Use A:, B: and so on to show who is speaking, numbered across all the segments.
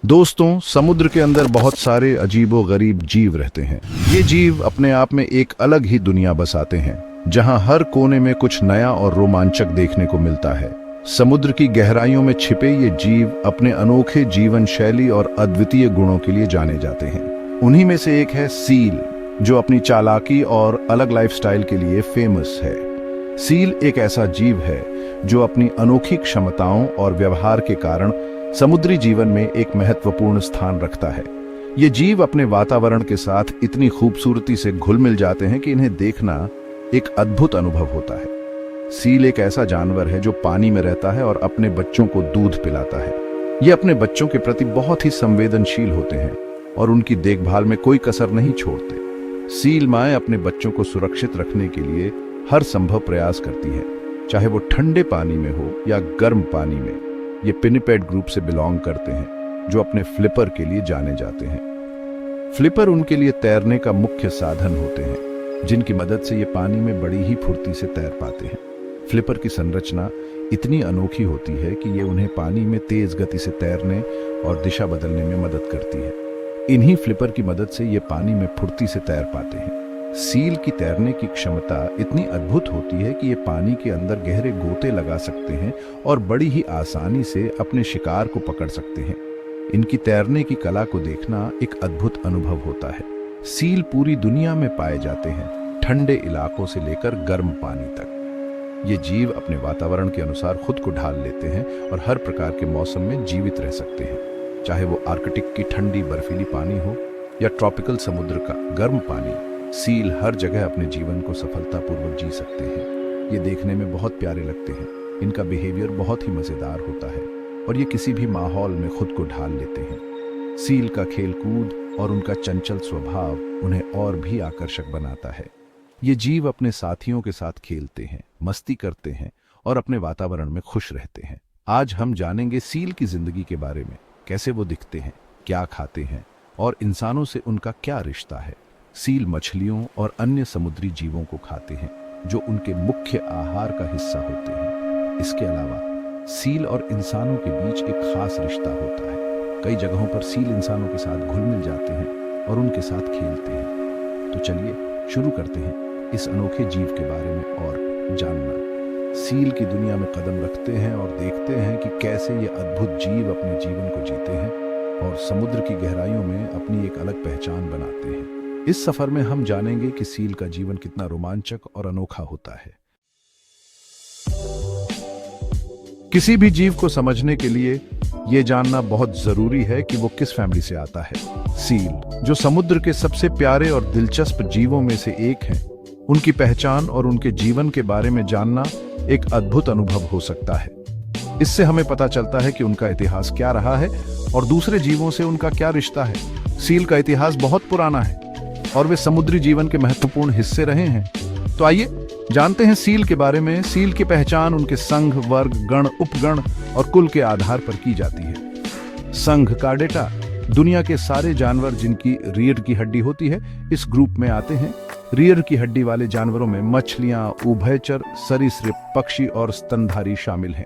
A: दोस्तों, समुद्र के अंदर बहुत सारे अजीबो-गरीब जीव रहते हैं। ये जीव अपने आप में एक अलग ही दुनिया बसाते हैं, जहां हर कोने में कुछ नया और रोमांचक देखने को मिलता है। समुद्र की गहराइयों में छिपे ये जीव अपने अनोखे जीवन शैली और अद्वितीय गुणों के लिए जाने जाते हैं। उन्हीं में से एक है सील, जो अपनी चालाकी और अलग लाइफस्टाइल के लिए फेमस है। सील एक ऐसा जीव है जो अपनी अनोखी क्षमताओं और व्यवहार के कारण समुद्री जीवन में एक महत्वपूर्ण स्थान रखता है। ये जीव अपने वातावरण के साथ इतनी खूबसूरती से घुल मिल जाते हैं कि इन्हें देखना एक अद्भुत अनुभव होता है। सील एक ऐसा जानवर है जो पानी में रहता है और अपने बच्चों को दूध पिलाता है। ये अपने बच्चों के प्रति बहुत ही संवेदनशील होते हैं और उनकी देखभाल में कोई कसर नहीं छोड़ते। सील माएँ अपने बच्चों को सुरक्षित रखने के लिए हर संभव प्रयास करती है, चाहे वो ठंडे पानी में हो या गर्म पानी में। ये पिनिपेड ग्रुप से बिलोंग करते हैं, जो अपने फ्लिपर के लिए जाने जाते हैं। फ्लिपर उनके लिए तैरने का मुख्य साधन होते हैं, जिनकी मदद से ये पानी में बड़ी ही फुर्ती से तैर पाते हैं। फ्लिपर की संरचना इतनी अनोखी होती है कि ये उन्हें पानी में तेज गति से तैरने और दिशा बदलने में मदद करती है। इन्हीं फ्लिपर की मदद से ये पानी में फुर्ती से तैर पाते हैं। सील की तैरने की क्षमता इतनी अद्भुत होती है कि ये पानी के अंदर गहरे गोते लगा सकते हैं और बड़ी ही आसानी से अपने शिकार को पकड़ सकते हैं। इनकी तैरने की कला को देखना एक अद्भुत अनुभव होता है। सील पूरी दुनिया में पाए जाते हैं, ठंडे इलाकों से लेकर गर्म पानी तक। ये जीव अपने वातावरण के अनुसार खुद को ढाल लेते हैं और हर प्रकार के मौसम में जीवित रह सकते हैं, चाहे वो आर्कटिक की ठंडी बर्फीली पानी हो या ट्रॉपिकल समुद्र का गर्म पानी। सील हर जगह अपने जीवन को सफलतापूर्वक जी सकते हैं। ये देखने में बहुत प्यारे लगते हैं। इनका बिहेवियर बहुत ही मजेदार होता है और ये किसी भी माहौल में खुद को ढाल लेते हैं। सील का खेलकूद और उनका चंचल स्वभाव उन्हें और भी आकर्षक बनाता है। ये जीव अपने साथियों के साथ खेलते हैं, मस्ती करते हैं और अपने वातावरण में खुश रहते हैं। आज हम जानेंगे सील की जिंदगी के बारे में, कैसे वो दिखते हैं, क्या खाते हैं और इंसानों से उनका क्या रिश्ता है। सील मछलियों और अन्य समुद्री जीवों को खाते हैं, जो उनके मुख्य आहार का हिस्सा होते हैं। इसके अलावा सील और इंसानों के बीच एक खास रिश्ता होता है। कई जगहों पर सील इंसानों के साथ घुल मिल जाते हैं और उनके साथ खेलते हैं। तो चलिए शुरू करते हैं इस अनोखे जीव के बारे में और जानना। सील की दुनिया में कदम रखते हैं और देखते हैं कि कैसे ये अद्भुत जीव अपने जीवन को जीते हैं और समुद्र की गहराइयों में अपनी एक अलग पहचान बनाते हैं। इस सफर में हम जानेंगे कि सील का जीवन कितना रोमांचक और अनोखा होता है। किसी भी जीव को समझने के लिए यह जानना बहुत जरूरी है कि वो किस फैमिली से आता है। सील, जो समुद्र के सबसे प्यारे और दिलचस्प जीवों में से एक हैं, उनकी पहचान और उनके जीवन के बारे में जानना एक अद्भुत अनुभव हो सकता है। इससे हमें पता चलता है कि उनका इतिहास क्या रहा है और दूसरे जीवों से उनका क्या रिश्ता है। सील का इतिहास बहुत पुराना है और वे समुद्री जीवन के महत्वपूर्ण हिस्से रहे हैं। तो आइए जानते हैं सील के बारे में। सील की पहचान उनके संघ, वर्ग, गण, उपगण और कुल के आधार पर की जाती है। संघ कार्डेटा, दुनिया के सारे जानवर जिनकी रीढ़ की हड्डी होती है, इस ग्रुप में आते हैं। रीढ़ की हड्डी वाले जानवरों में मछलियां, उभयचर, सरीसृप, पक्षी और स्तनधारी शामिल हैं।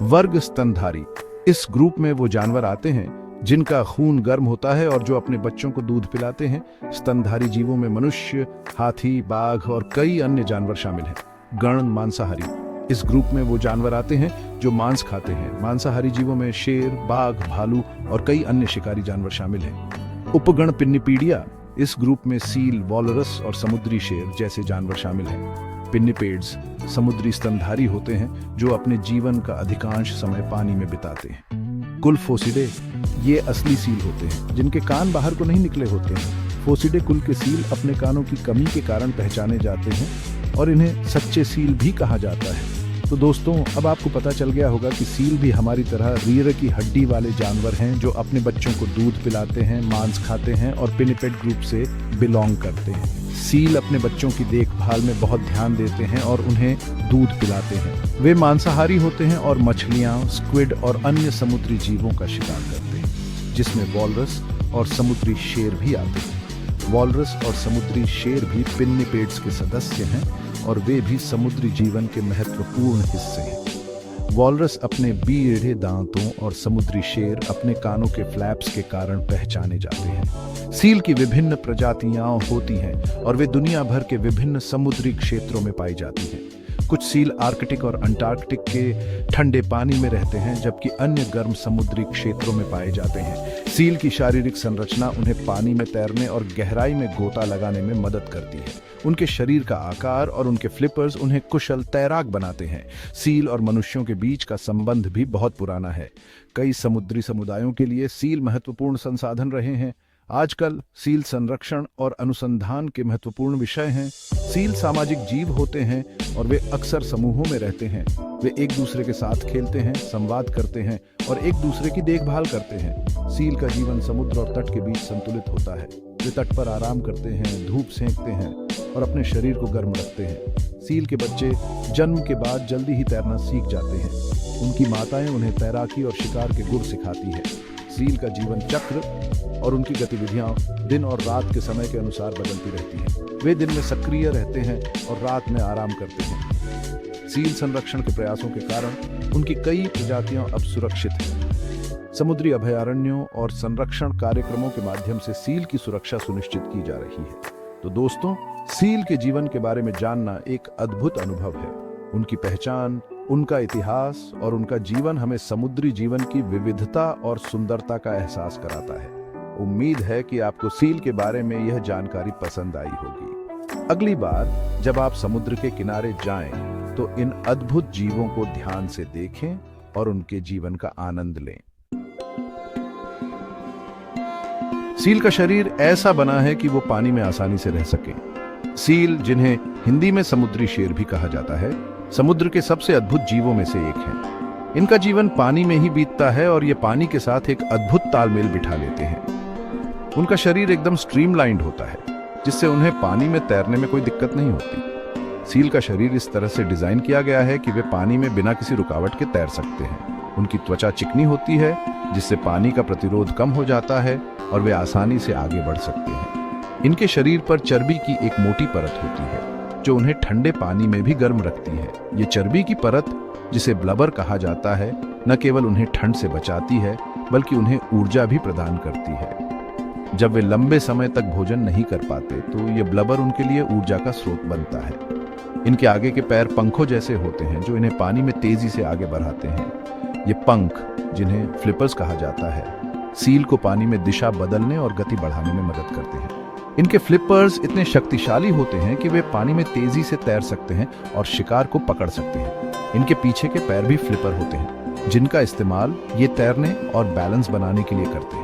A: वर्ग स्तनधारी, इस ग्रुप में वो जानवर आते हैं जिनका खून गर्म होता है और जो अपने बच्चों को दूध पिलाते हैं। स्तनधारी जीवों में मनुष्य, हाथी, बाघ और कई अन्य जानवर शामिल हैं। गण मांसाहारी, इस ग्रुप में वो जानवर आते हैं जो मांस खाते हैं। मांसाहारी जीवों में शेर, बाघ, भालू और कई अन्य शिकारी जानवर शामिल हैं। उपगण पिन्नीपीडिया, इस ग्रुप में सील, वॉलरस और समुद्री शेर जैसे जानवर शामिल हैं। पिन्नीपेड्स समुद्री स्तनधारी होते हैं जो अपने जीवन का अधिकांश समय पानी में बिताते हैं। कुल फोसिडे, ये असली सील होते हैं जिनके कान बाहर को नहीं निकले होते हैं। फोसिडे कुल के सील अपने कानों की कमी के कारण पहचाने जाते हैं और इन्हें सच्चे सील भी कहा जाता है। तो दोस्तों, अब आपको पता चल गया होगा कि सील भी हमारी तरह रीढ़ की हड्डी वाले जानवर हैं जो अपने बच्चों को दूध पिलाते हैं, मांस खाते हैं और पिनिपेड ग्रुप से बिलोंग करते हैं। सील अपने बच्चों की देखभाल में बहुत ध्यान देते हैं और उन्हें दूध पिलाते हैं। वे मांसाहारी होते हैं और मछलियां, स्क्विड और अन्य समुद्री जीवों का शिकार करते हैं, जिसमें वॉलरस और समुद्री शेर भी आते हैं। वॉलरस और समुद्री शेर भी पिन्नीपेड्स के सदस्य हैं और वे भी समुद्री जीवन के महत्वपूर्ण हिस्से हैं। वॉलरस अपने बीढ़े दांतों और समुद्री शेर अपने कानों के फ्लैप्स के कारण पहचाने जाते हैं। सील की विभिन्न प्रजातियां होती हैं और वे दुनिया भर के विभिन्न समुद्री क्षेत्रों में पाई जाती हैं। कुछ सील आर्कटिक और अंटार्कटिक के ठंडे पानी में रहते हैं, जबकि अन्य गर्म समुद्री क्षेत्रों में पाए जाते हैं। सील की शारीरिक संरचना उन्हें पानी में तैरने और गहराई में गोता लगाने में मदद करती है। उनके शरीर का आकार और उनके फ्लिपर्स उन्हें कुशल तैराक बनाते हैं। सील और मनुष्यों के बीच का संबंध भी बहुत पुराना है। कई समुद्री समुदायों के लिए सील महत्वपूर्ण संसाधन रहे हैं। आजकल सील संरक्षण और अनुसंधान के महत्वपूर्ण विषय हैं। सील सामाजिक जीव होते हैं और वे अक्सर समूहों में रहते हैं। वे एक दूसरे के साथ खेलते हैं, संवाद करते हैं और एक दूसरे की देखभाल करते हैं। सील का जीवन समुद्र और तट के बीच संतुलित होता है। वे तट पर आराम करते हैं, धूप सेंकते हैं और अपने शरीर को गर्म रखते हैं। सील के बच्चे जन्म के बाद जल्दी ही तैरना सीख जाते हैं। उनकी माताएं उन्हें तैराकी और शिकार के गुर सिखाती है। सील का जीवन चक्र और उनकी गतिविधियां दिन और रात के समय के अनुसार बदलती रहती हैं। वे दिन में सक्रिय रहते हैं और रात में आराम करते हैं। सील संरक्षण के प्रयासों के कारण उनकी कई प्रजातियां अब सुरक्षित हैं। समुद्री अभयारण्यों और संरक्षण कार्यक्रमों के माध्यम से सील की सुरक्षा सुनिश्चित की जा रही है। तो दोस्तों, सील के जीवन के बारे में जानना एक अद्भुत अनुभव है। उनकी पहचान, उनका इतिहास और उनका जीवन हमें समुद्री जीवन की विविधता और सुंदरता का एहसास कराता है। उम्मीद है कि आपको सील के बारे में यह जानकारी पसंद आई होगी। अगली बार जब आप समुद्र के किनारे जाएं, तो इन अद्भुत जीवों को ध्यान से देखें और उनके जीवन का आनंद लें। सील का शरीर ऐसा बना है कि वो पानी में आसानी से रह सके। सील, जिन्हें हिंदी में समुद्री शेर भी कहा जाता है, समुद्र के सबसे अद्भुत जीवों में से एक हैं। इनका जीवन पानी में ही बीतता है और ये पानी के साथ एक अद्भुत तालमेल बिठा लेते हैं। उनका शरीर एकदम स्ट्रीमलाइंड होता है, जिससे उन्हें पानी में तैरने में कोई दिक्कत नहीं होती। सील का शरीर इस तरह से डिजाइन किया गया है कि वे पानी में बिना किसी रुकावट के तैर सकते हैं। उनकी त्वचा चिकनी होती है, जिससे पानी का प्रतिरोध कम हो जाता है और वे आसानी से आगे बढ़ सकते हैं। इनके शरीर पर चर्बी की एक मोटी परत होती है, जो उन्हें ठंडे पानी में भी गर्म रखती है। ये चर्बी की परत, जिसे ब्लबर कहा जाता है, न केवल उन्हें ठंड से बचाती है, बल्कि उन्हें ऊर्जा भी प्रदान करती है। जब वे लंबे समय तक भोजन नहीं कर पाते, तो ये ब्लबर उनके लिए ऊर्जा का स्रोत बनता है। इनके आगे के पैर पंखों जैसे होते हैं, जो इन्हें पानी में तेजी से आगे बढ़ाते हैं। ये पंख, जिन्हें फ्लिपर्स कहा जाता है, सील को पानी में दिशा बदलने और गति बढ़ाने में मदद करते हैं। इनके फ्लिपर्स इतने शक्तिशाली होते हैं कि वे पानी में तेजी से तैर सकते हैं और शिकार को पकड़ सकते हैं। इनके पीछे के पैर भी फ्लिपर होते हैं, जिनका इस्तेमाल ये तैरने और बैलेंस बनाने के लिए करते हैं।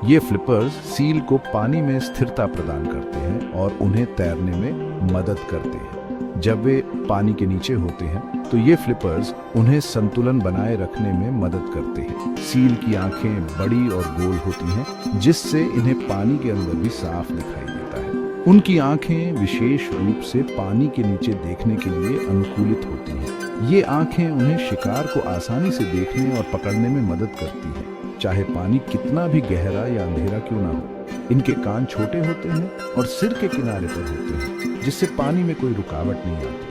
A: ये फ्लिपर्स सील को पानी में स्थिरता प्रदान करते हैं और उन्हें तैरने में मदद करते हैं। जब वे पानी के नीचे होते हैं, तो ये फ्लिपर्स उन्हें संतुलन बनाए रखने में मदद करते हैं। सील की आंखें बड़ी और गोल होती हैं, जिससे इन्हें पानी के अंदर भी साफ दिखाई देता है। उनकी आंखें विशेष रूप से पानी के नीचे देखने के लिए अनुकूलित होती हैं। ये आंखें उन्हें शिकार को आसानी से देखने और पकड़ने में मदद करती हैं, चाहे पानी कितना भी गहरा या अंधेरा क्यों ना हो। इनके कान छोटे होते हैं और सिर के किनारे पर होते हैं, जिससे पानी में कोई रुकावट नहीं आती।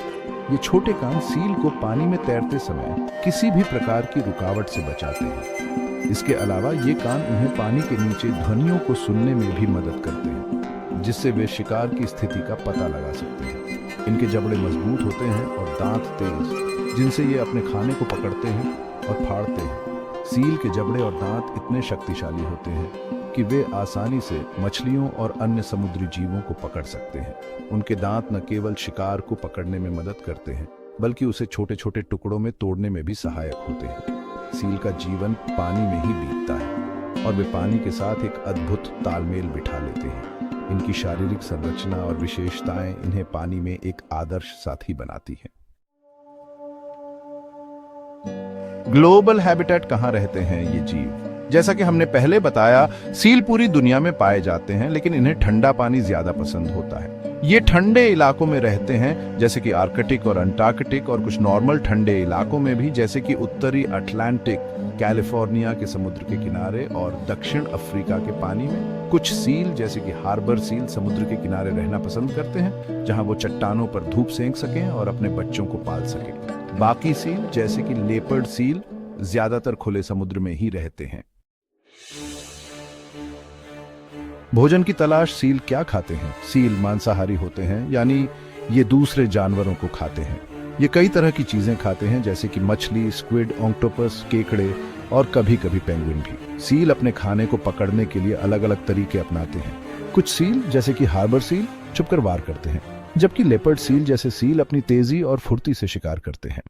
A: ये छोटे कान सील को पानी में तैरते समय किसी भी प्रकार की रुकावट से बचाते हैं। इसके अलावा ये कान उन्हें पानी के नीचे ध्वनियों को सुनने में भी मदद करते हैं, जिससे वे शिकार की स्थिति का पता लगा सकते हैं। इनके जबड़े मजबूत होते हैं और दांत तेज, जिनसे ये अपने खाने को पकड़ते हैं और फाड़ते हैं। सील के जबड़े और दांत इतने शक्तिशाली होते हैं कि वे आसानी से मछलियों और अन्य समुद्री जीवों को पकड़ सकते हैं। उनके दांत न केवल शिकार को पकड़ने में मदद करते हैं, बल्कि उसे छोटे छोटे टुकड़ों में तोड़ने में भी सहायक होते हैं। सील का जीवन पानी में ही बीतता है और वे पानी के साथ एक अद्भुत तालमेल बिठा लेते हैं। इनकी शारीरिक संरचना और विशेषताएं इन्हें पानी में एक आदर्श साथी बनाती हैं। ग्लोबल हैबिटेट कहाँ रहते हैं ये जीव? जैसा कि हमने पहले बताया, सील पूरी दुनिया में पाए जाते हैं, लेकिन इन्हें ठंडा पानी ज्यादा पसंद होता है। ये ठंडे इलाकों में रहते हैं, जैसे कि आर्कटिक और अंटार्कटिक, और कुछ नॉर्मल ठंडे इलाकों में भी, जैसे कि उत्तरी अटलांटिक, कैलिफोर्निया के समुद्र के किनारे और दक्षिण अफ्रीका के पानी में। कुछ सील, जैसे कि हार्बर सील, समुद्र के किनारे रहना पसंद करते हैं, जहां वो चट्टानों पर धूप सेंक सकें और अपने बच्चों को पाल सकें। बाकी सील जैसे कि लेपर्ड सील ज्यादातर खुले समुद्र में ही रहते हैं। भोजन की तलाश सील क्या खाते हैं? सील मांसाहारी होते हैं, यानी ये दूसरे जानवरों को खाते हैं। ये कई तरह की चीजें खाते हैं जैसे कि मछली, स्क्विड, ऑक्टोपस, केकड़े और कभी कभी पेंगुइन भी। सील अपने खाने को पकड़ने के लिए अलग अलग तरीके अपनाते हैं। कुछ सील जैसे कि हार्बर सील छुपकर वार करते हैं, जबकि लेपर्ड सील जैसे सील अपनी तेजी और फुर्ती से शिकार करते हैं।